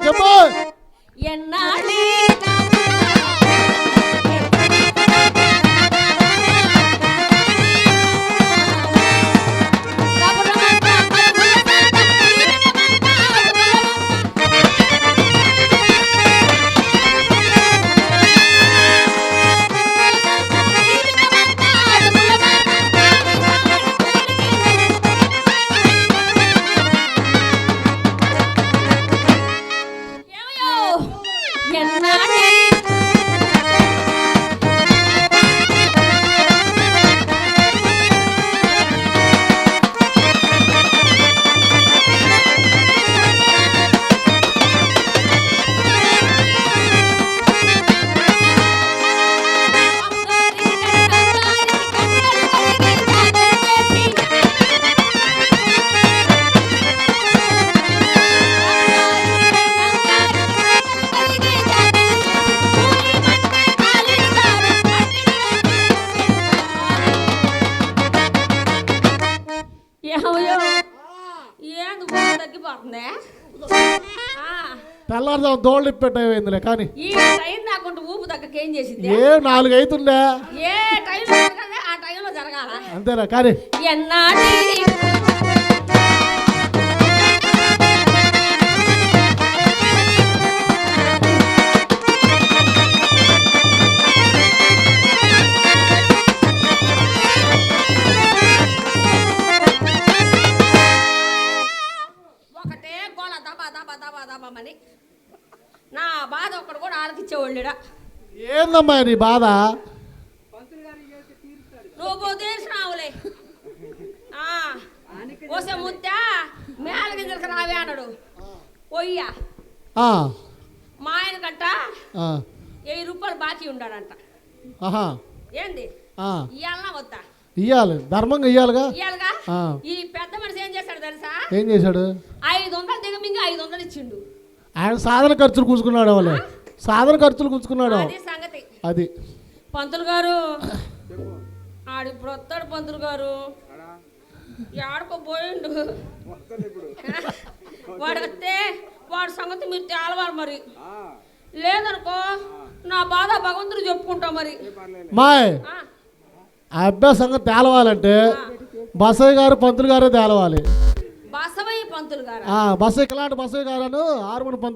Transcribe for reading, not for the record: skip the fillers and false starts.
చెప్పు. ఎన్నాళ్ళి తగ్గిపోతుంది. తెల్లారుదాం దోళ్ళు పెట్టేవిందిలే కానీ ఈ టైం నాకుంటే ఊపు తగ్గక ఏం చేసింది? ఏ 4 అవుతుండే ఏ టైంలో జరగాలి ఆ టైంలో జరగాల అంతేనా కానీ ఎన్నాటి ఒకటే గోళ దబా దబా దబా దబామని నా బాధ ఒక్కడు కూడా ఆలకిచ్చేవాళ్ళుడా. ఏందమ్మా నీ బాధ? నువ్వు తీసినావులే పోసే ముత్తా మేళ గింజలకు రావే అన్నాడు. పోయ్యా మా ఆయన కంట 1000 రూపాయలు బాకీ ఉండాడంట. ఏంది ఇయ్యాలనా వద్దా? ఇయ్యాలి, ధర్మంగా ఇయ్యాలిగా. ఇయ్యాలిగా. ఈ పెద్ద మనిషి ఏం చేశాడు తెలుసా? ఏం చేశాడు? 500 దిగమింగి 500 ఇచ్చిండు. ఆయన సాధన ఖర్చులు కూర్చుకున్నాడు. వాళ్ళు సాధన ఖర్చులు కూర్చుకున్నాడు. అది సంగతి. అది పంతులు గారు ఆడు ఇప్పుడు వస్తాడు. పంతులు గారు ఆడుకో పోయిండు. వాడు వస్తే వాడి సంగతి మీరు తేలవారు. మరి లేదనుకో నా బాధ భగవంతుడు చెప్పుకుంటాం. మరి మాయ్ ఆ అబ్బాయి సంగతి తేలవాలంటే బసయ్య గారు పంతులు గారే తేలవాలి. బసవయ్య పంతులు గారు బసయ్య ఇలాంటి బసయ్య గారు ఆరుమని పంతులు